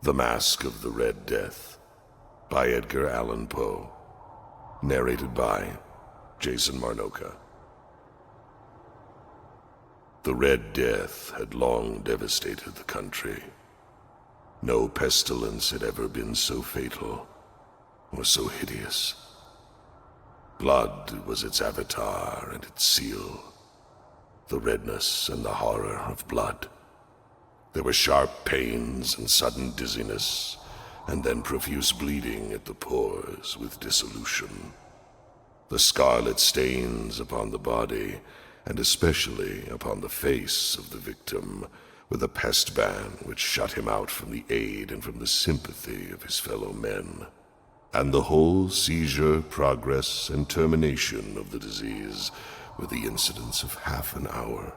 The Masque of the Red Death by Edgar Allan Poe. Narrated by Jason Marnocha. The Red Death had long devastated the country. No pestilence had ever been so fatal or so hideous. Blood was its avatar and its seal. The redness and the horror of blood. There were sharp pains and sudden dizziness, and then profuse bleeding at the pores with dissolution. The scarlet stains upon the body, and especially upon the face of the victim, were the pest ban which shut him out from the aid and from the sympathy of his fellow men. And the whole seizure, progress, and termination of the disease were the incidents of half an hour.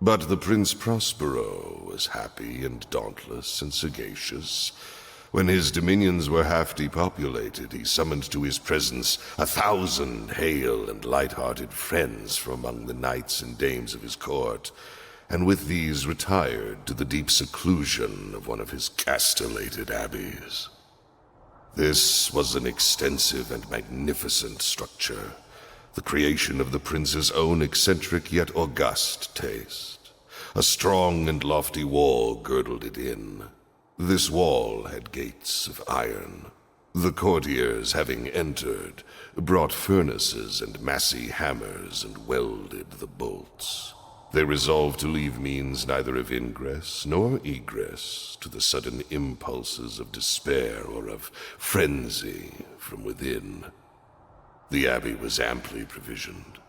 But the Prince Prospero was happy and dauntless and sagacious. When his dominions were half depopulated, he summoned to his presence 1,000 hale and light-hearted friends from among the knights and dames of his court, and with these retired to the deep seclusion of one of his castellated abbeys. This was an extensive and magnificent structure, the creation of the prince's own eccentric yet august taste. A strong and lofty wall girdled it in. This wall had gates of iron. The courtiers, having entered, brought furnaces and massy hammers and welded the bolts. They resolved to leave means neither of ingress nor egress to the sudden impulses of despair or of frenzy from within. The abbey was amply provisioned.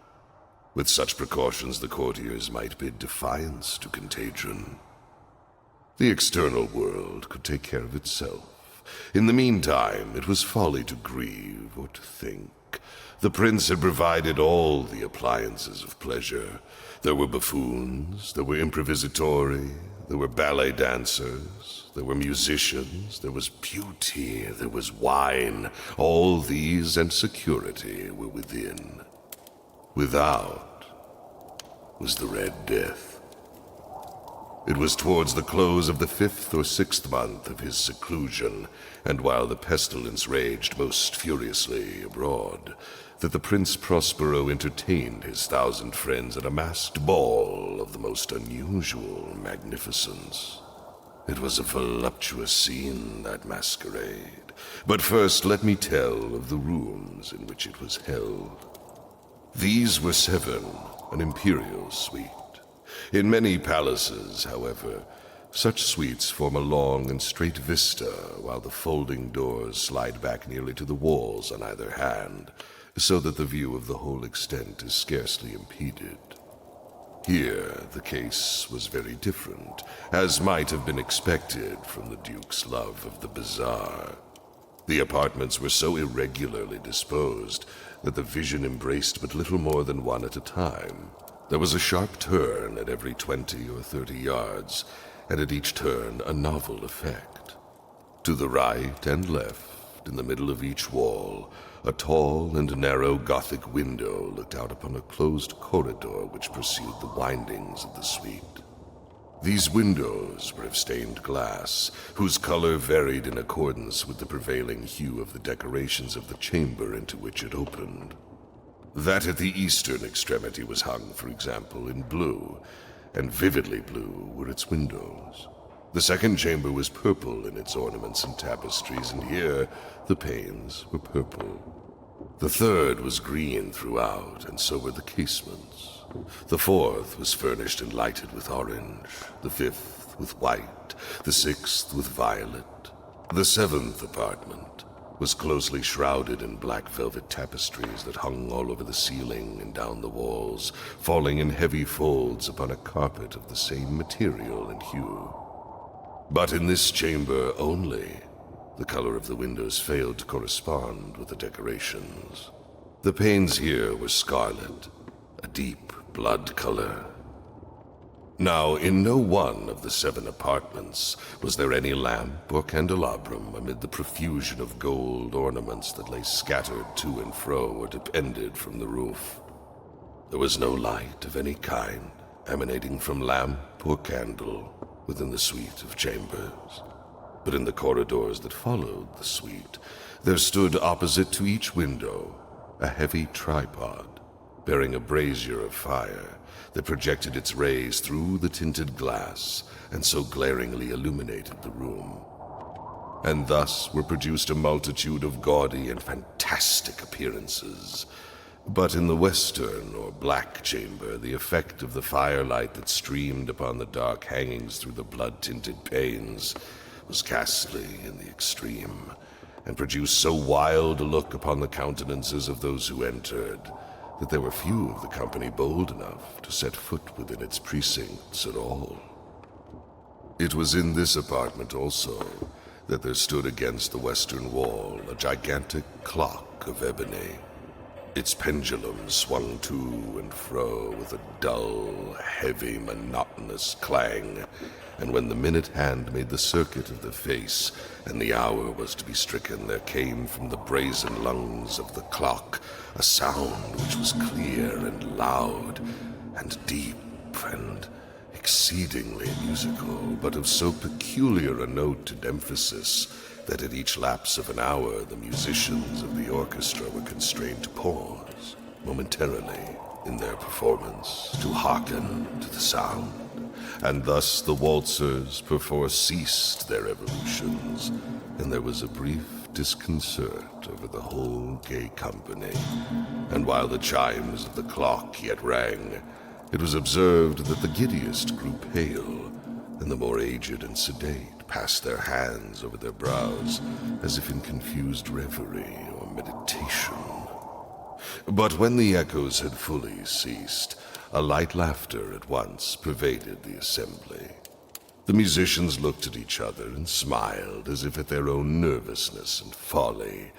With such precautions, the courtiers might bid defiance to contagion. The external world could take care of itself. In the meantime, it was folly to grieve or to think. The prince had provided all the appliances of pleasure. There were buffoons, there were improvisatori, there were ballet dancers, there were musicians, there was beauty, there was wine. All these and security were within. Without was the Red Death. It was towards the close of the 5th or 6th month of his seclusion, and while the pestilence raged most furiously abroad, that the Prince Prospero entertained his 1,000 friends at a masked ball of the most unusual magnificence. It was a voluptuous scene, that masquerade. But first let me tell of the rooms in which it was held. These were 7, an imperial suite. In many palaces, however, such suites form a long and straight vista, while the folding doors slide back nearly to the walls on either hand, so that the view of the whole extent is scarcely impeded. Here the case was very different, as might have been expected from the Duke's love of the bizarre. The apartments were so irregularly disposed that the vision embraced but little more than one at a time. There was a sharp turn at every 20 or 30 yards, and at each turn a novel effect. To the right and left, in the middle of each wall, a tall and narrow Gothic window looked out upon a closed corridor which pursued the windings of the suite. These windows were of stained glass, whose color varied in accordance with the prevailing hue of the decorations of the chamber into which it opened. That at the eastern extremity was hung, for example, in blue, and vividly blue were its windows. The second chamber was purple in its ornaments and tapestries, and here the panes were purple. The third was green throughout, and so were the casements. The fourth was furnished and lighted with orange, the fifth with white, the sixth with violet. The 7th apartment was closely shrouded in black velvet tapestries that hung all over the ceiling and down the walls, falling in heavy folds upon a carpet of the same material and hue. But in this chamber only, the color of the windows failed to correspond with the decorations. The panes here were scarlet, a deep blood color. Now, in no one of the 7 apartments was there any lamp or candelabrum amid the profusion of gold ornaments that lay scattered to and fro or depended from the roof. There was no light of any kind emanating from lamp or candle within the suite of chambers. But in the corridors that followed the suite, there stood opposite to each window a heavy tripod, bearing a brazier of fire that projected its rays through the tinted glass and so glaringly illuminated the room. And thus were produced a multitude of gaudy and fantastic appearances. But in the western or black chamber, the effect of the firelight that streamed upon the dark hangings through the blood-tinted panes was ghastly in the extreme, and produced so wild a look upon the countenances of those who entered that there were few of the company bold enough to set foot within its precincts at all. It was in this apartment also that there stood against the western wall a gigantic clock of ebony. Its pendulum swung to and fro with a dull, heavy, monotonous clang, and when the minute hand made the circuit of the face and the hour was to be stricken, there came from the brazen lungs of the clock a sound which was clear and loud and deep and exceedingly musical, but of so peculiar a note and emphasis that at each lapse of an hour the musicians of the orchestra were constrained to pause momentarily in their performance to hearken to the sound, and thus the waltzers perforce ceased their evolutions, and there was a brief disconcert over the whole gay company. And while the chimes of the clock yet rang, it was observed that the giddiest grew pale, and the more aged and sedate passed their hands over their brows, as if in confused reverie or meditation. But when the echoes had fully ceased, a light laughter at once pervaded the assembly. The musicians looked at each other and smiled as if at their own nervousness and folly,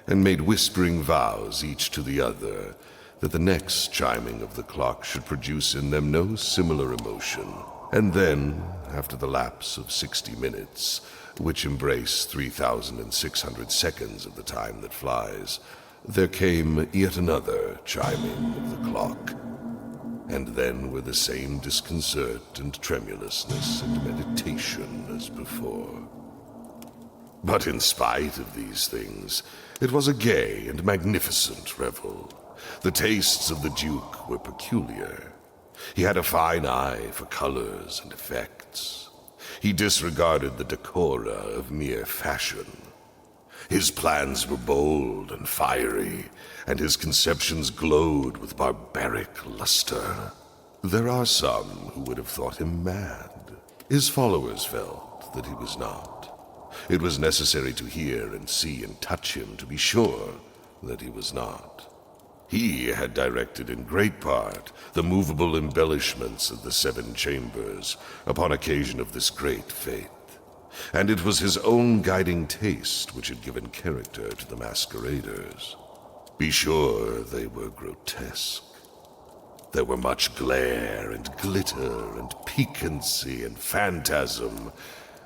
and made whispering vows each to the other that the next chiming of the clock should produce in them no similar emotion. And then, after the lapse of 60 minutes, which embrace 3,600 seconds of the time that flies, there came yet another chiming of the clock. And then were the same disconcert and tremulousness and meditation as before. But in spite of these things, it was a gay and magnificent revel. The tastes of the Duke were peculiar. He had a fine eye for colors and effects. He disregarded the decora of mere fashion. His plans were bold and fiery, and his conceptions glowed with barbaric luster. There are some who would have thought him mad. His followers felt that he was not. It was necessary to hear and see and touch him to be sure that he was not. He had directed in great part the movable embellishments of the 7 chambers upon occasion of this great fete, and it was his own guiding taste which had given character to the masqueraders. Be sure they were grotesque. There were much glare and glitter and piquancy and phantasm,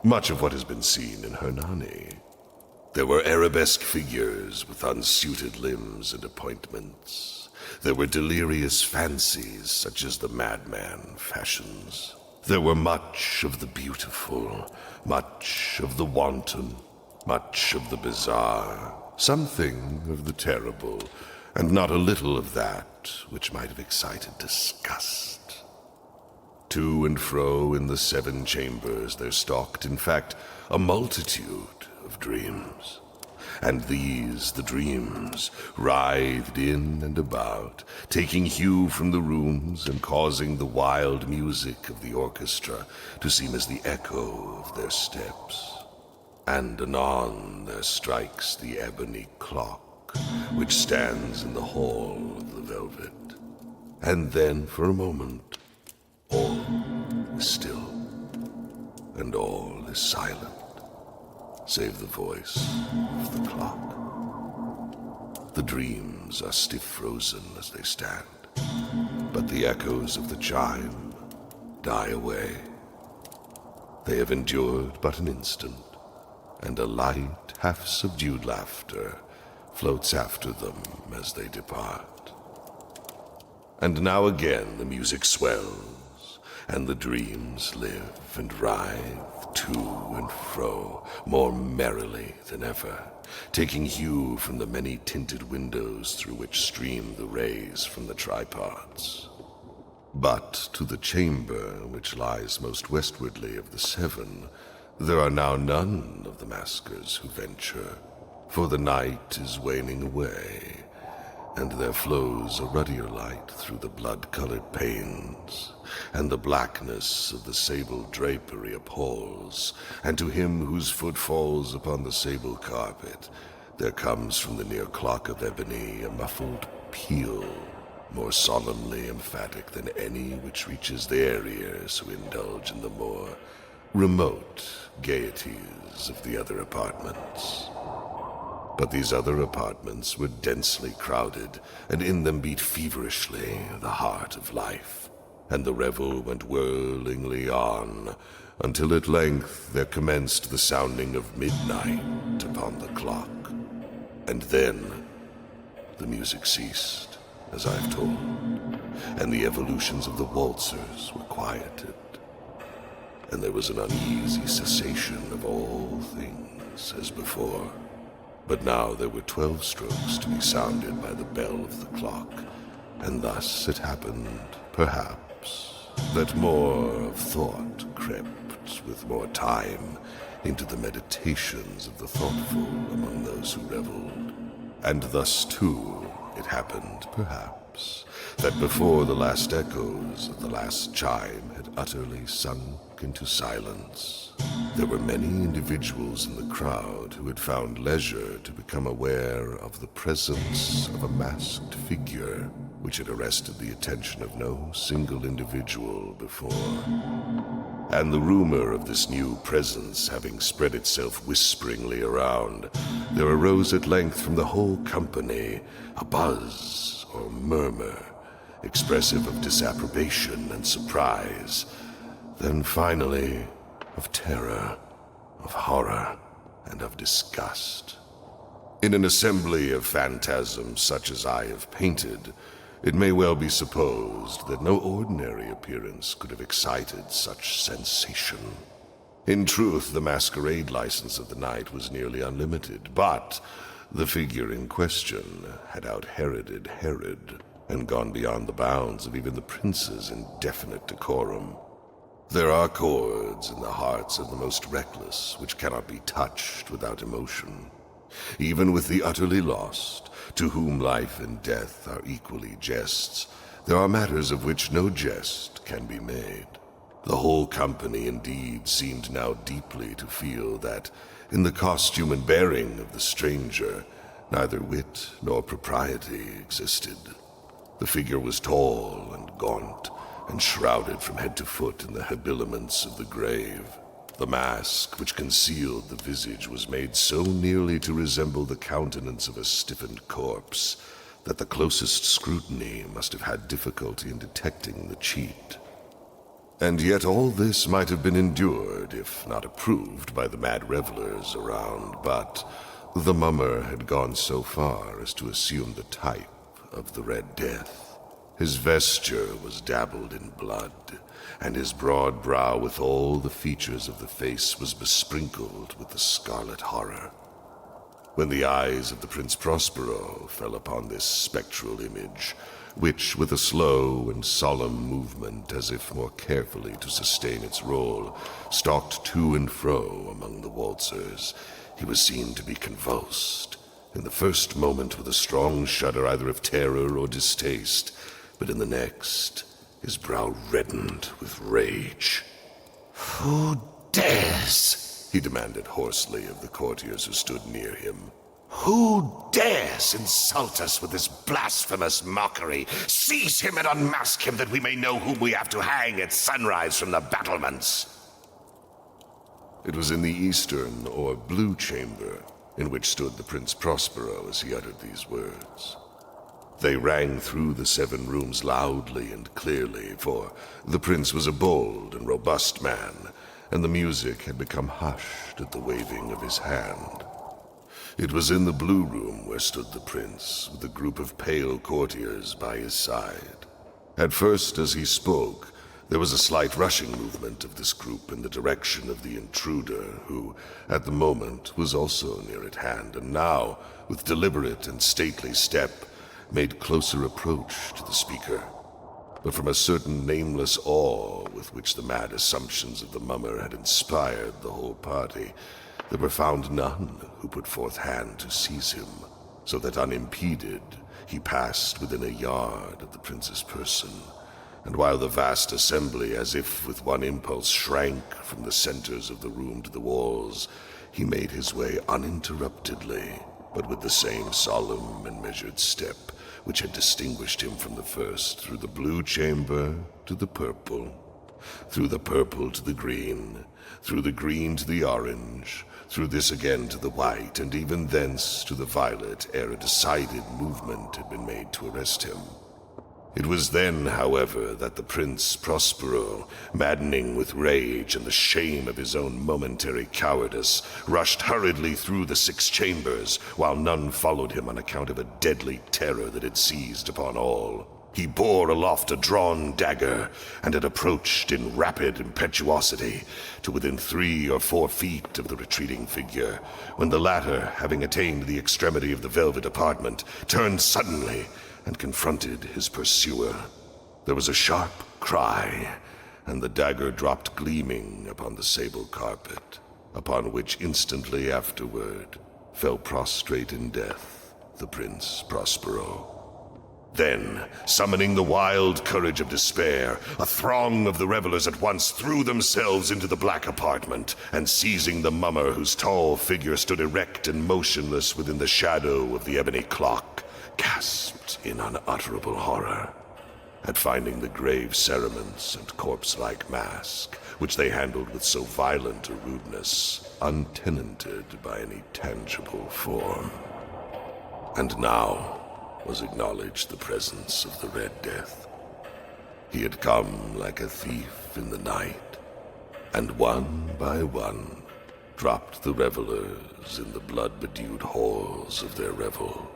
much of what has been seen in Hernani. There were arabesque figures with unsuited limbs and appointments. There were delirious fancies such as the madman fashions. There were much of the beautiful, much of the wanton, much of the bizarre, something of the terrible, and not a little of that which might have excited disgust. To and fro in the 7 chambers there stalked, in fact, a multitude of dreams. And these, the dreams, writhed in and about, taking hue from the rooms and causing the wild music of the orchestra to seem as the echo of their steps. And anon there strikes the ebony clock, which stands in the hall of the velvet. And then, for a moment, all is still, and all is silent, save the voice of the clock. The dreams are stiff frozen as they stand, but the echoes of the chime die away. They have endured but an instant, and a light, half-subdued laughter floats after them as they depart. And now again the music swells, and the dreams live and writhe to and fro, more merrily than ever, taking hue from the many tinted windows through which streamed the rays from the tripods. But to the chamber which lies most westwardly of the seven, there are now none of the maskers who venture, for the night is waning away, and there flows a ruddier light through the blood-colored panes, and the blackness of the sable drapery appalls, and to him whose foot falls upon the sable carpet, there comes from the near clock of ebony a muffled peal, more solemnly emphatic than any which reaches their ears who indulge in the more remote gaieties of the other apartments. But these other apartments were densely crowded, and in them beat feverishly the heart of life, and the revel went whirlingly on, until at length there commenced the sounding of midnight upon the clock. And then the music ceased, as I've told, and the evolutions of the waltzers were quieted, and there was an uneasy cessation of all things as before. But now there were 12 strokes to be sounded by the bell of the clock, and thus it happened, perhaps, that more of thought crept with more time into the meditations of the thoughtful among those who reveled. And thus, too, it happened, perhaps, that before the last echoes of the last chime had utterly sunk into silence, there were many individuals in the crowd who had found leisure to become aware of the presence of a masked figure which had arrested the attention of no single individual before. And the rumor of this new presence having spread itself whisperingly around, there arose at length from the whole company a buzz or murmur, expressive of disapprobation and surprise, then finally of terror, of horror, and of disgust. In an assembly of phantasms such as I have painted, it may well be supposed that no ordinary appearance could have excited such sensation. In truth, the masquerade license of the night was nearly unlimited, but the figure in question had out-Heroded Herod, and gone beyond the bounds of even the prince's indefinite decorum. There are chords in the hearts of the most reckless which cannot be touched without emotion. Even with the utterly lost, to whom life and death are equally jests, there are matters of which no jest can be made. The whole company indeed seemed now deeply to feel that, in the costume and bearing of the stranger, neither wit nor propriety existed. The figure was tall and gaunt, and shrouded from head to foot in the habiliments of the grave. The mask which concealed the visage was made so nearly to resemble the countenance of a stiffened corpse that the closest scrutiny must have had difficulty in detecting the cheat. And yet all this might have been endured, if not approved, by the mad revelers around, but the mummer had gone so far as to assume the type of the Red Death. His vesture was dabbled in blood, and his broad brow with all the features of the face was besprinkled with the scarlet horror. When the eyes of the Prince Prospero fell upon this spectral image, which, with a slow and solemn movement, as if more carefully to sustain its role, stalked to and fro among the waltzers, he was seen to be convulsed, in the first moment with a strong shudder either of terror or distaste, but in the next, his brow reddened with rage. "Who dares?" he demanded hoarsely of the courtiers who stood near him. "Who dares insult us with this blasphemous mockery? Seize him and unmask him, that we may know whom we have to hang at sunrise from the battlements." It was in the eastern, or blue chamber, in which stood the Prince Prospero as he uttered these words. They rang through the 7 rooms loudly and clearly, for the prince was a bold and robust man, and the music had become hushed at the waving of his hand. It was in the blue room where stood the prince, with a group of pale courtiers by his side. At first, as he spoke, There was a slight rushing movement of this group in the direction of the intruder, who, at the moment, was also near at hand, and now, with deliberate and stately step, made closer approach to the speaker. But from a certain nameless awe with which the mad assumptions of the mummer had inspired the whole party, there were found none who put forth hand to seize him, so that unimpeded he passed within a yard of the prince's person. And while the vast assembly, as if with one impulse, shrank from the centers of the room to the walls, he made his way uninterruptedly, but with the same solemn and measured step which had distinguished him from the first, through the blue chamber to the purple, through the purple to the green, through the green to the orange, through this again to the white, and even thence to the violet, ere a decided movement had been made to arrest him. It was then, however, that the Prince Prospero, maddening with rage and the shame of his own momentary cowardice, rushed hurriedly through the 6 chambers, while none followed him on account of a deadly terror that had seized upon all. He bore aloft a drawn dagger, and had approached in rapid impetuosity to within 3 or 4 feet of the retreating figure, when the latter, having attained the extremity of the velvet apartment, turned suddenly and confronted his pursuer. There was a sharp cry, and the dagger dropped gleaming upon the sable carpet, upon which instantly afterward fell prostrate in death the Prince Prospero. Then, summoning the wild courage of despair, a throng of the revelers at once threw themselves into the black apartment, and seizing the mummer whose tall figure stood erect and motionless within the shadow of the ebony clock, gasped in unutterable horror at finding the grave cerements and corpse-like mask, which they handled with so violent a rudeness, untenanted by any tangible form. And now was acknowledged the presence of the Red Death. He had come like a thief in the night, and one by one dropped the revelers in the blood-bedewed halls of their revel,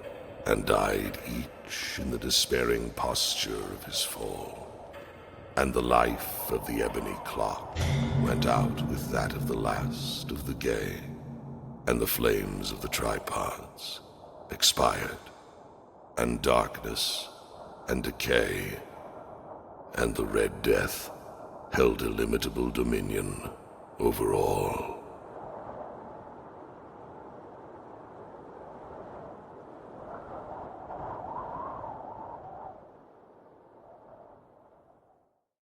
and died each in the despairing posture of his fall. And the life of the ebony clock went out with that of the last of the gay, and the flames of the tripods expired, and darkness and decay and the Red Death held illimitable dominion over all.